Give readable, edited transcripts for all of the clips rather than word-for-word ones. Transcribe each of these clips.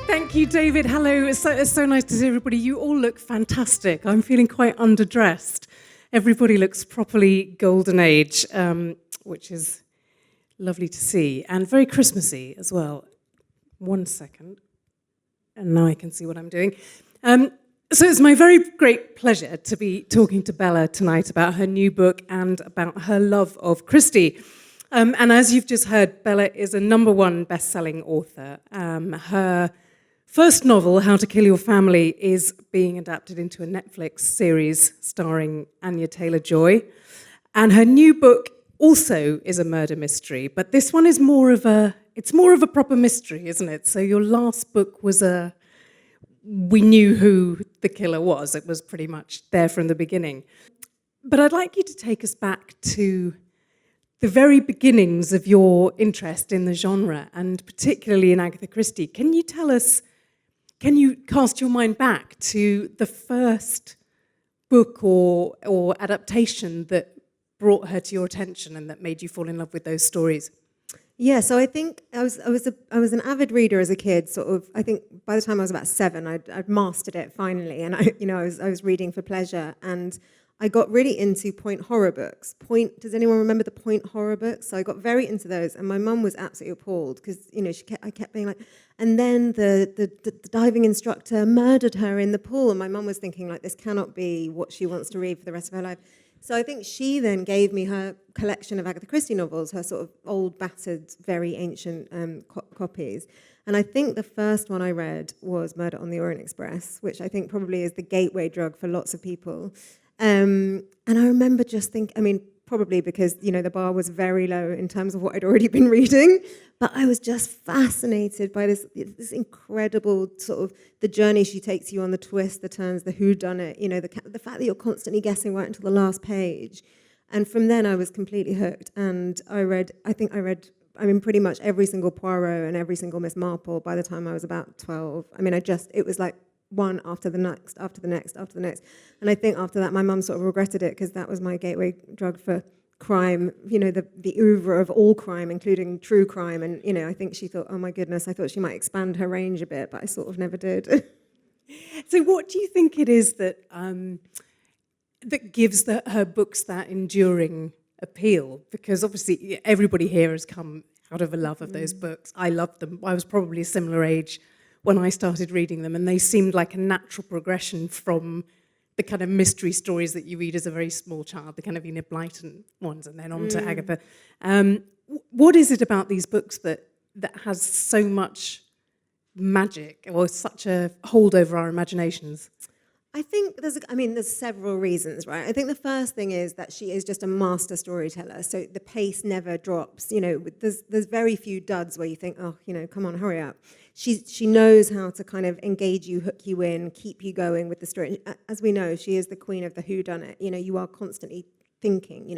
Thank you, David. Hello. It's so nice to see everybody. You all look fantastic. I'm feeling quite underdressed. Everybody looks properly golden age, which is lovely to see, and very Christmassy as well. 1 second. And now I can see what I'm doing. So it's my very great pleasure to be talking to Bella tonight about her new book and about her love of Christie. And as you've just heard, Bella is a #1 best-selling author. Her first novel, How to Kill Your Family, is being adapted into a Netflix series starring Anya Taylor-Joy. And her new book also is a murder mystery, but this one is more of a proper mystery, isn't it? So your last book was we knew who the killer was. It was pretty much there from the beginning. But I'd like you to take us back to the very beginnings of your interest in the genre, and particularly in Agatha Christie. Can you cast your mind back to the first book or adaptation that brought her to your attention and that made you fall in love with those stories? Yeah, so I think I was an avid reader as a kid. Sort of, I think by the time I was about 7, I'd mastered it finally, and I was reading for pleasure, and I got really into point horror books. Does anyone remember the point horror books? So I got very into those, and my mum was absolutely appalled because I kept being like, and then the diving instructor murdered her in the pool, and my mum was thinking like, this cannot be what she wants to read for the rest of her life. So I think she then gave me her collection of Agatha Christie novels, her sort of old, battered, very ancient copies. And I think the first one I read was Murder on the Orient Express, which I think probably is the gateway drug for lots of people. And I remember just thinking, probably because, the bar was very low in terms of what I'd already been reading, but I was just fascinated by this incredible sort of the journey she takes you on, the twists, the turns, the whodunit, the fact that you're constantly guessing right until the last page. And from then I was completely hooked. And I read pretty much every single Poirot and every single Miss Marple by the time I was about 12. It was like one after the next, after the next, after the next. And I think after that, my mum sort of regretted it because that was my gateway drug for crime, the oeuvre of all crime, including true crime. And, I think she thought, oh my goodness, I thought she might expand her range a bit, but I sort of never did. So what do you think it is that gives her books that enduring appeal? Because obviously everybody here has come out of a love of those books. I loved them. I was probably a similar age when I started reading them, and they seemed like a natural progression from the kind of mystery stories that you read as a very small child, the kind of Enid Blyton ones, and then on to Agatha. What is it about these books that has so much magic or such a hold over our imaginations? I think there's several reasons, right? I think the first thing is that she is just a master storyteller, so the pace never drops. There's very few duds where you think, oh, come on, hurry up. She knows how to kind of engage you, hook you in, keep you going with the story. As we know, she is the queen of the whodunit. You are constantly thinking,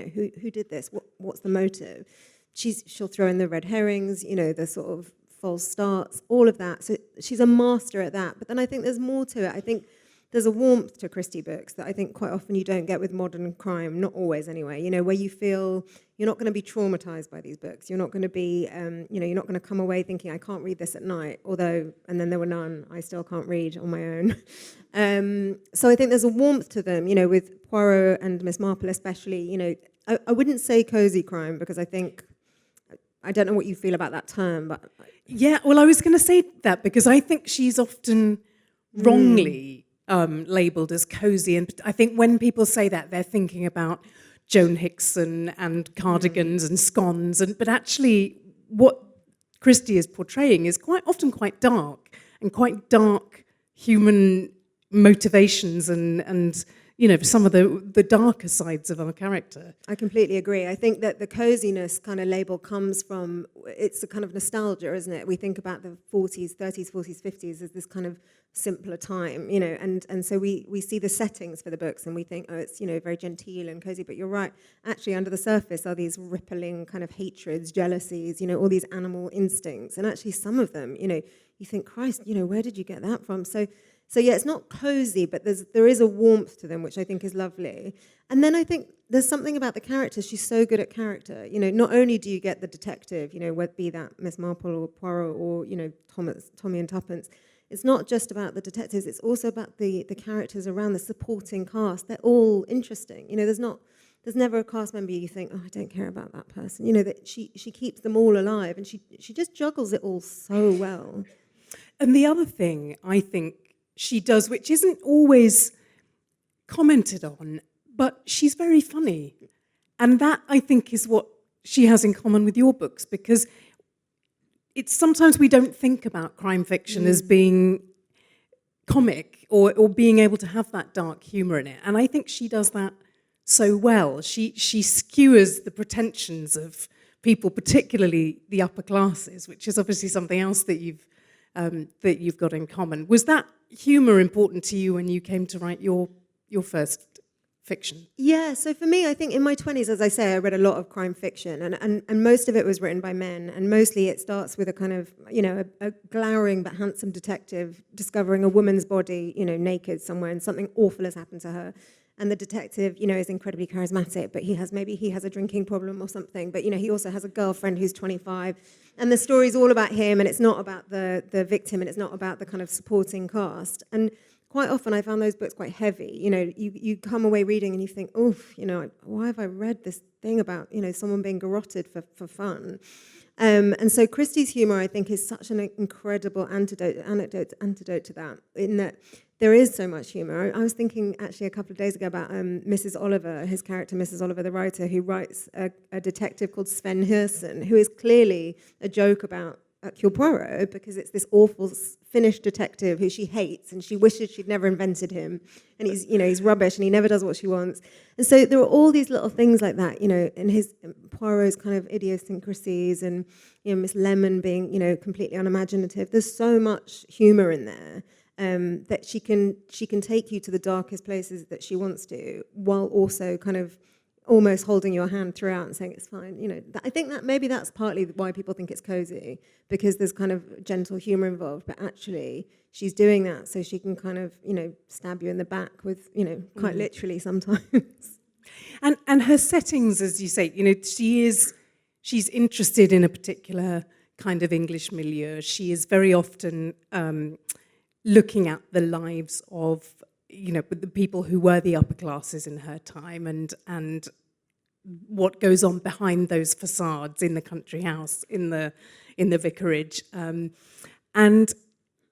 who did this? What's the motive? She'll throw in the red herrings, the sort of false starts, all of that. So she's a master at that. But then I think there's more to it. I think there's a warmth to Christie books that I think quite often you don't get with modern crime, not always anyway, where you feel you're not going to be traumatized by these books. You're not going to be, you're not going to come away thinking, I can't read this at night, although, and then there were none, I still can't read on my own. So I think there's a warmth to them, with Poirot and Miss Marple especially, I wouldn't say cozy crime because I don't know what you feel about that term, but... Yeah, well, I was going to say that because I think she's often wrongly labelled as cozy, and I think when people say that, they're thinking about Joan Hickson and cardigans and scones, but actually what Christie is portraying is quite often quite dark human motivations and some of the darker sides of our character. I completely agree. I think that the coziness kind of label comes from, it's a kind of nostalgia, isn't it? We think about the 40s, 30s, 40s, 50s as this kind of simpler time, and so we see the settings for the books and we think, oh, it's, very genteel and cozy, but you're right. Actually, under the surface are these rippling kind of hatreds, jealousies, all these animal instincts, and actually some of them, you think, Christ, where did you get that from? So So yeah, it's not cozy, but there is a warmth to them, which I think is lovely. And then I think there's something about the character. She's so good at character. Not only do you get the detective, whether be that Miss Marple or Poirot or, Tommy and Tuppence. It's not just about the detectives. It's also about the characters around, the supporting cast. They're all interesting. There's never a cast member you think, oh, I don't care about that person. That she keeps them all alive, and she just juggles it all so well. And the other thing I think she does, which isn't always commented on, but she's very funny. And that, I think, is what she has in common with your books, because it's sometimes we don't think about crime fiction as being comic or being able to have that dark humour in it. And I think she does that so well. She skewers the pretensions of people, particularly the upper classes, which is obviously something else that you've got in common. Was that humour important to you when you came to write your first fiction? Yeah, so for me, I think in my 20s, as I say, I read a lot of crime fiction, and most of it was written by men, and mostly it starts with a kind of, a glowering but handsome detective discovering a woman's body, naked somewhere, and something awful has happened to her. And the detective, is incredibly charismatic, but he has a drinking problem or something. But, he also has a girlfriend who's 25. And the story's all about him, and it's not about the victim, and it's not about the kind of supporting cast. And quite often I found those books quite heavy. You come away reading and you think, oof, why have I read this thing about, someone being garroted for fun? And so Christie's humour, I think, is such an incredible antidote to that, in that there is so much humour. I was thinking actually a couple of days ago about Mrs. Oliver, his character Mrs. Oliver, the writer, who writes a detective called Sven Hirsen, who is clearly a joke about Hercule Poirot, because it's this awful Finnish detective who she hates and she wishes she'd never invented him, and he's rubbish and he never does what she wants. And so there are all these little things like that, in his Poirot's kind of idiosyncrasies, and Miss Lemon being completely unimaginative. There's so much humour in there. That she can take you to the darkest places that she wants to, while also kind of almost holding your hand throughout and saying it's fine. I think that maybe that's partly why people think it's cozy, because there's kind of gentle humour involved. But actually, she's doing that so she can kind of stab you in the back with quite literally sometimes. And her settings, as you say, she's interested in a particular kind of English milieu. She is very often looking at the lives of the people who were the upper classes in her time, and what goes on behind those facades in the country house, in the vicarage, and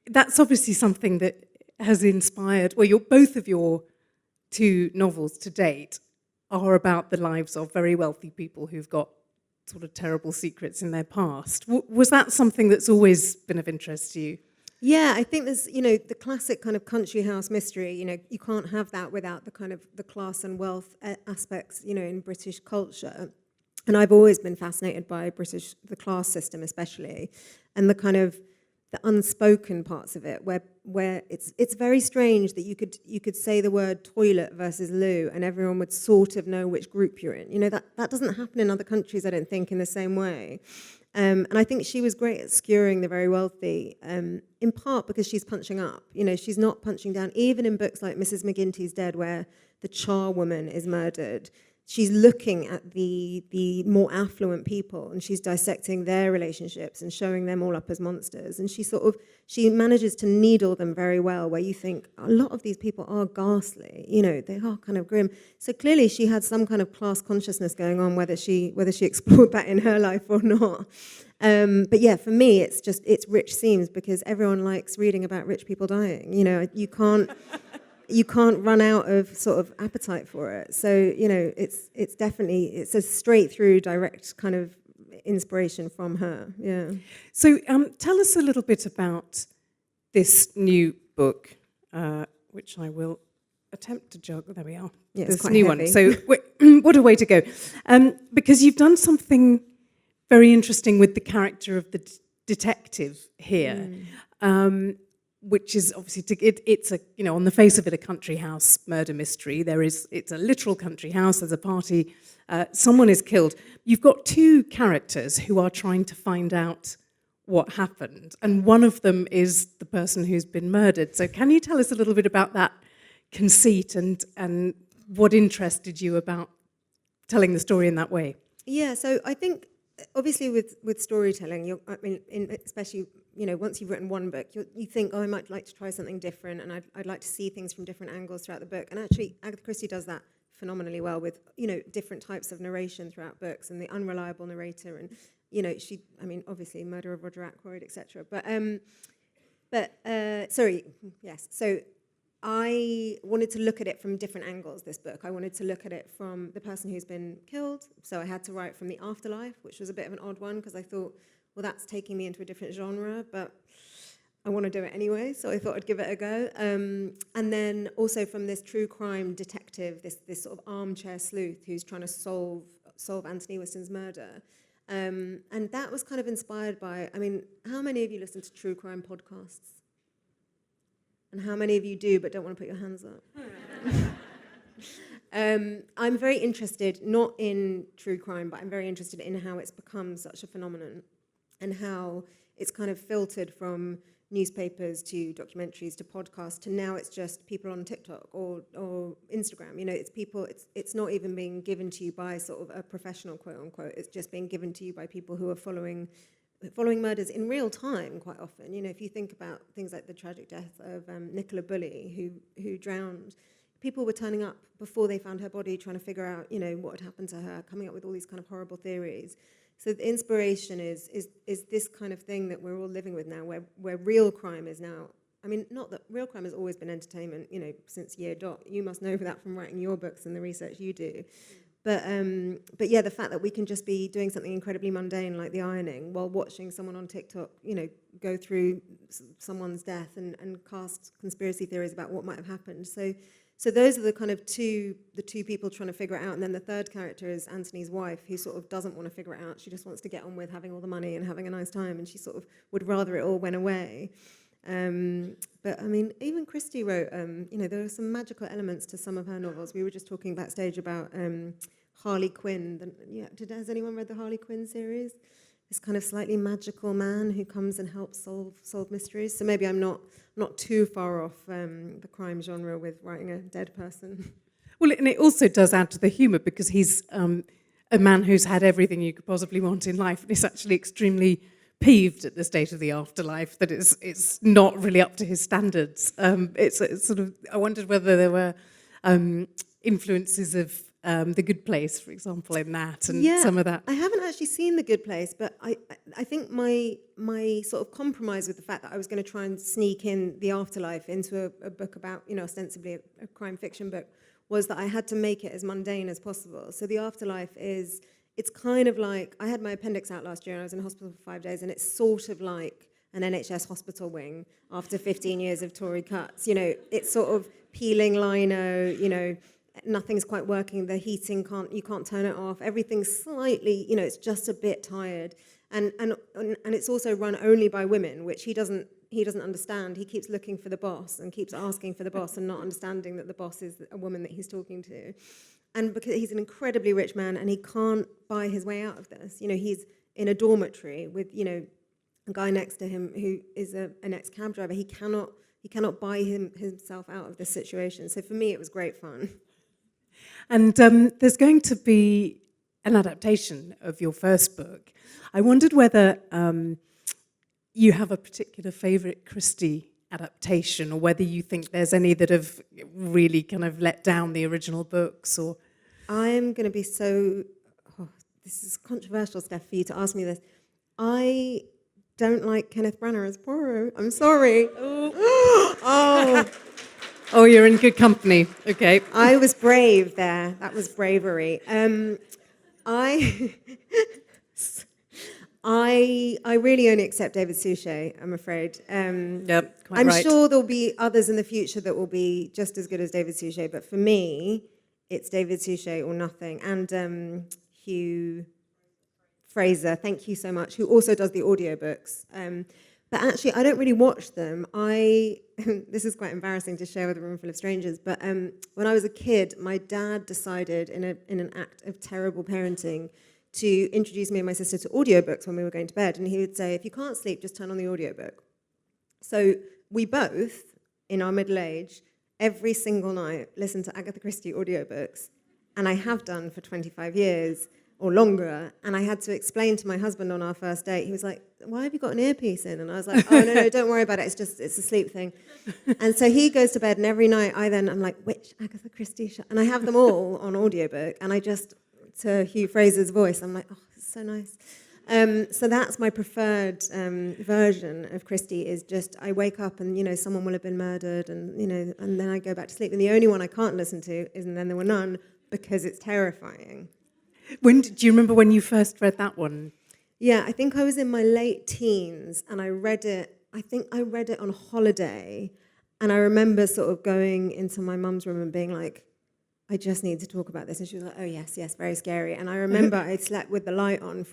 that's obviously something that has inspired. Well, both of your two novels to date are about the lives of very wealthy people who've got sort of terrible secrets in their past. Was that something that's always been of interest to you? Yeah, I think there's, the classic kind of country house mystery, you can't have that without the kind of the class and wealth aspects, in British culture. And I've always been fascinated by the class system especially, and the kind of the unspoken parts of it, where it's very strange that you could say the word toilet versus loo and everyone would sort of know which group you're in. That doesn't happen in other countries, I don't think, in the same way. And I think she was great at skewering the very wealthy, in part because she's punching up. She's not punching down. Even in books like Mrs. McGinty's Dead, where the charwoman is murdered, she's looking at the more affluent people, and she's dissecting their relationships and showing them all up as monsters. And she manages to needle them very well, where you think a lot of these people are ghastly. They are kind of grim. So clearly she had some kind of class consciousness going on, whether she explored that in her life or not. But yeah, for me, it's rich themes, because everyone likes reading about rich people dying. You can't run out of sort of appetite for it. So, it's definitely a straight through direct kind of inspiration from her. Yeah. So tell us a little bit about this new book, which I will attempt to juggle. There we are. Yeah, this it's quite new heavy. one. So what a way to go. Because you've done something very interesting with the character of the detective here. Which is obviously, it's on the face of it, a country house murder mystery. It's a literal country house. There's a party. Someone is killed. You've got two characters who are trying to find out what happened, and one of them is the person who's been murdered. So can you tell us a little bit about that conceit and what interested you about telling the story in that way? Yeah, so I think obviously with storytelling, especially once you've written one book, you think, oh, I might like to try something different, and I'd like to see things from different angles throughout the book. And actually, Agatha Christie does that phenomenally well with different types of narration throughout books, and the unreliable narrator, and obviously Murder of Roger Ackroyd, etc. So I wanted to look at it from different angles, this book. I wanted to look at it from the person who's been killed, so I had to write from the afterlife, which was a bit of an odd one, because I thought, well, that's taking me into a different genre, but I want to do it anyway, so I thought I'd give it a go. And then also from this true crime detective, this sort of armchair sleuth who's trying to solve Anthony Whiston's murder. And that was kind of inspired by, how many of you listen to true crime podcasts? And how many of you do but don't want to put your hands up? I'm very interested, not in true crime, but I'm very interested in how it's become such a phenomenon and how it's kind of filtered from newspapers to documentaries to podcasts to now it's just people on TikTok or Instagram. It's people, it's not even being given to you by sort of a professional, quote unquote. It's just being given to you by people who are following murders in real time quite often. If you think about things like the tragic death of Nicola Bulley, who drowned, people were turning up before they found her body, trying to figure out, what had happened to her, coming up with all these kind of horrible theories. So the inspiration is this kind of thing that we're all living with now, where real crime is now. Not that real crime has always been entertainment, since year dot. You must know that from writing your books and the research you do. But yeah, the fact that we can just be doing something incredibly mundane like the ironing while watching someone on TikTok, go through someone's death and cast conspiracy theories about what might have happened. So those are the kind of two people trying to figure it out. And then the third character is Anthony's wife, who sort of doesn't want to figure it out. She just wants to get on with having all the money and having a nice time. And she sort of would rather it all went away. But even Christie wrote, there are some magical elements to some of her novels. We were just talking backstage about Harley Quinn. Has anyone read the Harley Quinn series? This kind of slightly magical man who comes and helps solve mysteries. So maybe I'm not too far off the crime genre with writing a dead person. Well, and it also does add to the humour because he's a man who's had everything you could possibly want in life, and he's actually extremely peeved at the state of the afterlife, that it's not really up to his standards. It's sort of, I wondered whether there were influences of The Good Place, for example, in that, and some of that. I haven't actually seen The Good Place, but I think my sort of compromise with the fact that I was going to try and sneak in the afterlife into a book about, ostensibly a crime fiction book, was that I had to make it as mundane as possible. So the afterlife it's kind of like, I had my appendix out last year and I was in hospital for 5 days, and it's sort of like an NHS hospital wing after 15 years of Tory cuts. It's sort of peeling lino, nothing's quite working, the heating you can't turn it off, everything's slightly, it's just a bit tired. And it's also run only by women, which he doesn't understand. He keeps looking for the boss and keeps asking for the boss and not understanding that the boss is a woman that he's talking to. And because he's an incredibly rich man and he can't buy his way out of this. He's in a dormitory with, a guy next to him who is an ex-cab driver. He cannot buy himself out of this situation. So for me, it was great fun. And there's going to be an adaptation of your first book. I wondered whether you have a particular favourite Christie adaptation, or whether you think there's any that have really kind of let down the original books. Or I am going to be this is controversial, Steph, for you to ask me this. I don't like Kenneth Branagh as Poirot. I'm sorry. Oh, you're in good company. Okay. I was brave there. That was bravery. I really only accept David Suchet, I'm afraid. Yep, quite I'm right. sure there'll be others in the future that will be just as good as David Suchet, but for me, it's David Suchet or nothing. And Hugh Fraser, thank you so much, who also does the audiobooks. But actually, I don't really watch them. This is quite embarrassing to share with a room full of strangers, but when I was a kid, my dad decided in an act of terrible parenting to introduce me and my sister to audiobooks when we were going to bed. And he would say, if you can't sleep, just turn on the audiobook. So we both, in our middle age, every single night listen to Agatha Christie audiobooks. And I have done for 25 years or longer. And I had to explain to my husband on our first date. He was like, why have you got an earpiece in? And I was like, oh, no, don't worry about it. It's a sleep thing. And so he goes to bed, and every night I'm like, which Agatha Christie? And I have them all on audiobook. And I just, to Hugh Fraser's voice, I'm like, oh, this is so nice. So that's my preferred version of Christie, is just I wake up and, someone will have been murdered and then I go back to sleep. And the only one I can't listen to is And Then There Were None, because it's terrifying. Do you remember when you first read that one? Yeah, I think I was in my late teens and I read it. I think I read it on holiday, and I remember sort of going into my mum's room and being like, I just need to talk about this. And she was like, oh, yes, very scary. And I remember I slept with the light on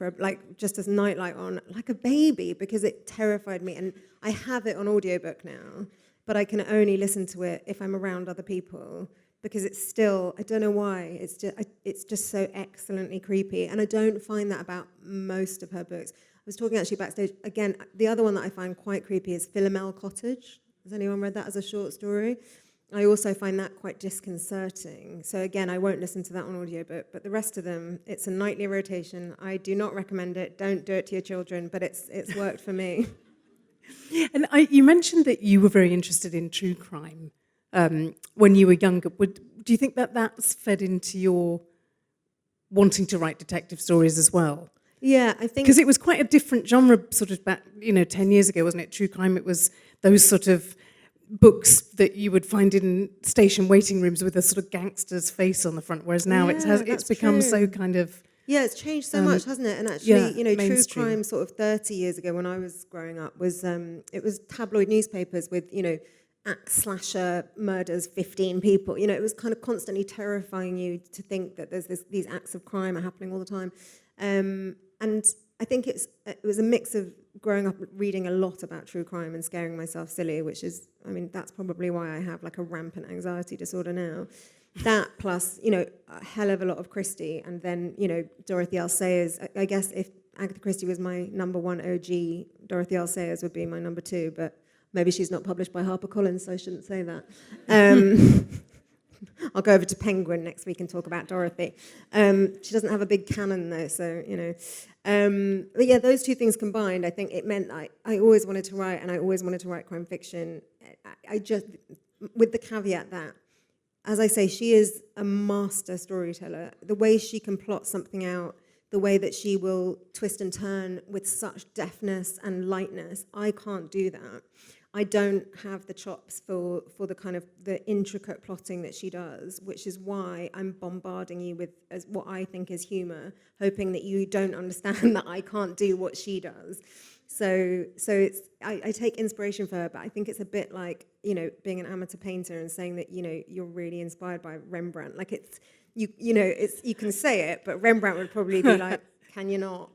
just as night light on, like a baby, because it terrified me. And I have it on audiobook now, but I can only listen to it if I'm around other people, because it's still, I don't know why, it's just so excellently creepy. And I don't find that about most of her books. I was talking actually backstage, again, the other one that I find quite creepy is Philomel Cottage. Has anyone read that as a short story? I also find that quite disconcerting. So again, I won't listen to that on audiobook, but the rest of them, it's a nightly rotation. I do not recommend it. Don't do it to your children, but it's worked for me. And you mentioned that you were very interested in true crime when you were younger. Do you think that that's fed into your wanting to write detective stories as well? Yeah, I think... Because it was quite a different genre sort of back, 10 years ago, wasn't it? True crime, it was those sort of books that you would find in station waiting rooms with a sort of gangster's face on the front, whereas now it's become so kind of... Yeah, it's changed so much, hasn't it? And actually, true mainstream. crime sort of 30 years ago when I was growing up was, it was tabloid newspapers with, axe slasher murders 15 people. It was kind of constantly terrifying you to think that there's these acts of crime are happening all the time. And I think it was a mix of growing up reading a lot about true crime and scaring myself silly, which is, that's probably why I have like a rampant anxiety disorder now. That plus, a hell of a lot of Christie, and then, Dorothy L. Sayers. I guess if Agatha Christie was my number one OG, Dorothy L. Sayers would be my number two, but maybe she's not published by HarperCollins, so I shouldn't say that. I'll go over to Penguin next week and talk about Dorothy. She doesn't have a big canon, though, so, But yeah, those two things combined, I think it meant I always wanted to write, and I always wanted to write crime fiction. I just, with the caveat that, as I say, she is a master storyteller. The way she can plot something out, the way that she will twist and turn with such deftness and lightness, I can't do that. I don't have the chops for the kind of the intricate plotting that she does, which is why I'm bombarding you with as what I think is humor, hoping that you don't understand that I can't do what she does. So it's I take inspiration from her, but I think it's a bit like, being an amateur painter and saying that, you're really inspired by Rembrandt. Like it's you can say it, but Rembrandt would probably be like, can you not?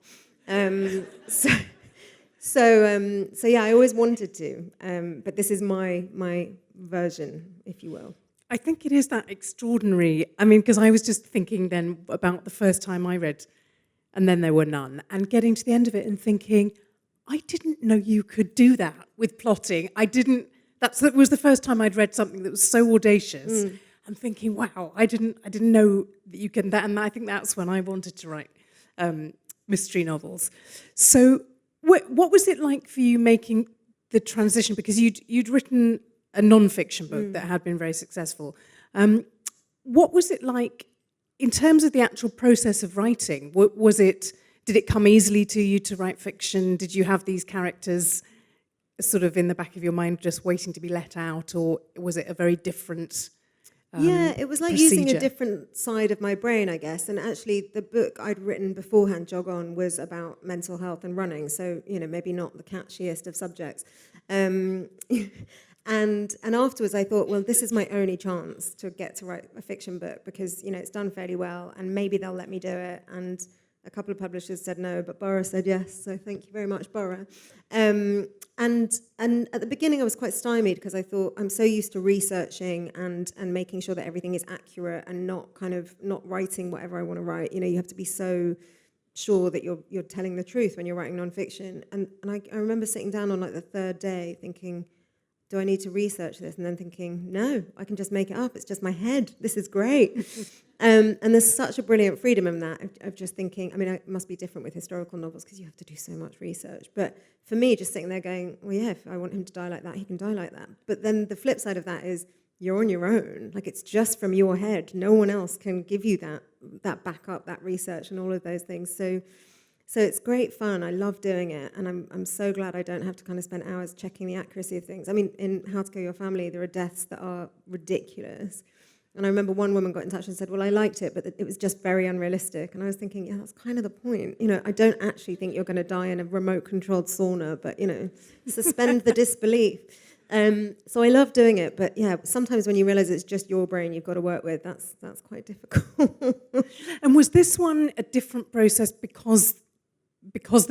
So yeah, I always wanted to, but this is my version, if you will. I think it is that extraordinary. Because I was just thinking then about the first time I read And Then There Were None, and getting to the end of it and thinking, I didn't know you could do that with plotting. That was the first time I'd read something that was so audacious. I'm thinking, wow, I didn't know that you can that, and I think that's when I wanted to write mystery novels. So, what was it like for you making the transition? Because you'd written a non-fiction book that had been very successful. What was it like in terms of the actual process of writing? Did it come easily to you to write fiction? Did you have these characters sort of in the back of your mind just waiting to be let out, or was it a very different it was like procedure? Using a different side of my brain, I guess. And actually, the book I'd written beforehand, Jog On, was about mental health and running. So, maybe not the catchiest of subjects. And afterwards, I thought, well, this is my only chance to get to write a fiction book because, it's done fairly well, and maybe they'll let me do it. And a couple of publishers said no, but Borough said yes. So thank you very much, Borough. And at the beginning, I was quite stymied because I thought I'm so used to researching and making sure that everything is accurate and not writing whatever I want to write. You have to be so sure that you're telling the truth when you're writing nonfiction. And I remember sitting down on like the third day thinking, do I need to research this? And then thinking, no, I can just make it up. It's just my head. This is great. And there's such a brilliant freedom in that, of just thinking, I mean, it must be different with historical novels because you have to do so much research. But for me, just sitting there going, well, yeah, if I want him to die like that, he can die like that. But then the flip side of that is you're on your own. Like, it's just from your head. No one else can give you that backup, that research and all of those things. So it's great fun. I love doing it, and I'm so glad I don't have to kind of spend hours checking the accuracy of things. I mean, in How to Kill Your Family, there are deaths that are ridiculous. And I remember one woman got in touch and said, well, I liked it, but it was just very unrealistic. And I was thinking, yeah, that's kind of the point. You know, I don't actually think you're going to die in a remote-controlled sauna, but, you know, suspend the disbelief. So I love doing it, but yeah, sometimes when you realize it's just your brain you've got to work with, that's quite difficult. And was this one a different process because because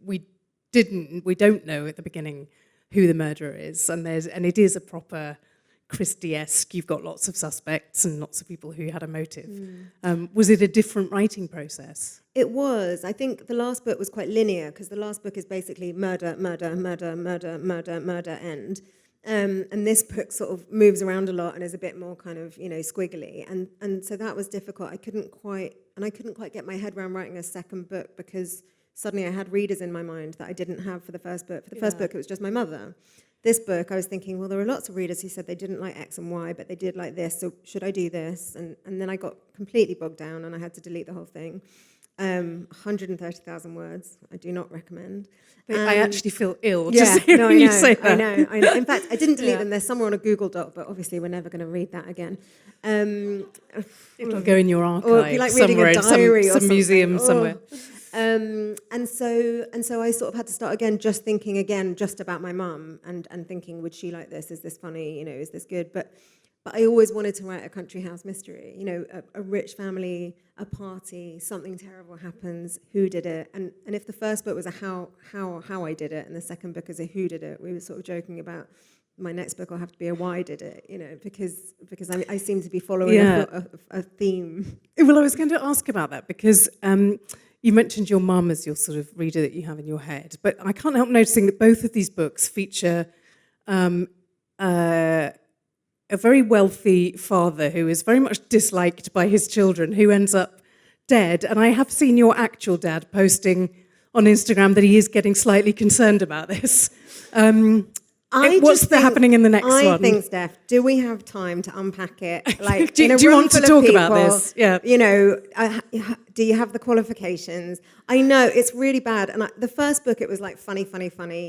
we don't know at the beginning who the murderer is, and it is a proper Christie-esque. You've got lots of suspects and lots of people who had a motive. Was it a different writing process? It was. I think the last book was quite linear because the last book is basically murder, murder, murder, murder, murder, murder, end. And this book sort of moves around a lot and is a bit more kind of, you know, squiggly. And so that was difficult. I couldn't quite get my head around writing a second book because suddenly I had readers in my mind that I didn't have for the first book. For the first book, it was just my mother. This book, I was thinking, well, there were lots of readers who said they didn't like X and Y, but they did like this, so should I do this? And then I got completely bogged down and I had to delete the whole thing. 130,000 words, I do not recommend. I actually feel ill just hearing you say that. I know. In fact, I didn't delete them. They're somewhere on a Google Doc, but obviously we're never going to read that again. It'll go in your archive, or it'd be like reading a diary some museum somewhere. And so I sort of had to start again, just thinking again just about my mum and thinking, would she like this? Is this funny? You know, is this good? But I always wanted to write a country house mystery. You know, a rich family, a party, something terrible happens. Who did it? And if the first book was a how I did it, and the second book is a who did it, we were sort of joking about my next book will have to be a why did it. You know, because I seem to be following a theme. Well, I was going to ask about that because. You mentioned your mum as your sort of reader that you have in your head, but I can't help noticing that both of these books feature a very wealthy father who is very much disliked by his children, who ends up dead. And I have seen your actual dad posting on Instagram that he is getting slightly concerned about this. What's happening in the next one? I think, Steph, do we have time to unpack it? Like, do you want to talk about this? Yeah. You know, do you have the qualifications? I know it's really bad. And the first book, it was like funny.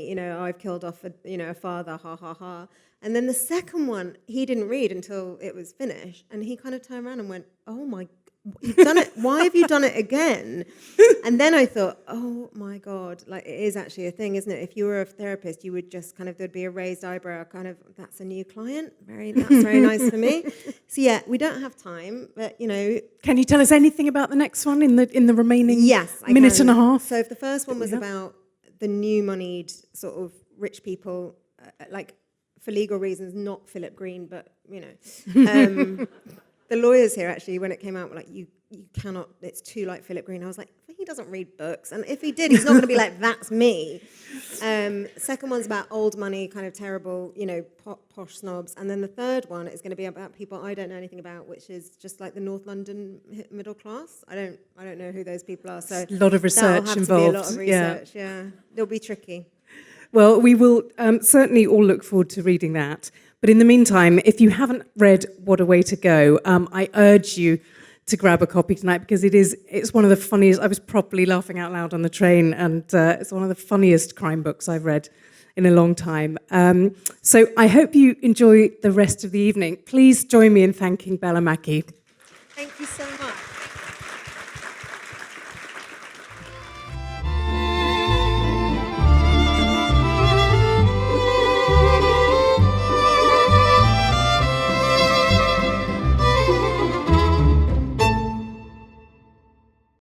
You know, I've killed off a father, ha ha ha. And then the second one, he didn't read until it was finished, and he kind of turned around and went, "Oh my." You've done it. Why have you done it again? And then I thought, oh my God, like it is actually a thing, isn't it? If you were a therapist, you would just kind of, there'd be a raised eyebrow, kind of, that's a new client. That's very nice for me. So yeah, we don't have time, but you know. Can you tell us anything about the next one in the remaining minute and a half? So if the first one was about the new moneyed sort of rich people, like for legal reasons, not Philip Green, but you know. The lawyers here, actually, when it came out, were like, you cannot, it's too like Philip Green. I was like, he doesn't read books. And if he did, he's not going to be like, that's me. Second one's about old money, kind of terrible, you know, posh snobs. And then the third one is going to be about people I don't know anything about, which is just like the North London middle class. I don't know who those people are. So a lot of research involved. To be a lot of research, yeah. It'll be tricky. Well, we will certainly all look forward to reading that. But in the meantime, if you haven't read What a Way to Go, I urge you to grab a copy tonight because it's one of the funniest. I was properly laughing out loud on the train, and it's one of the funniest crime books I've read in a long time. So I hope you enjoy the rest of the evening. Please join me in thanking Bella Mackie. Thank you so much.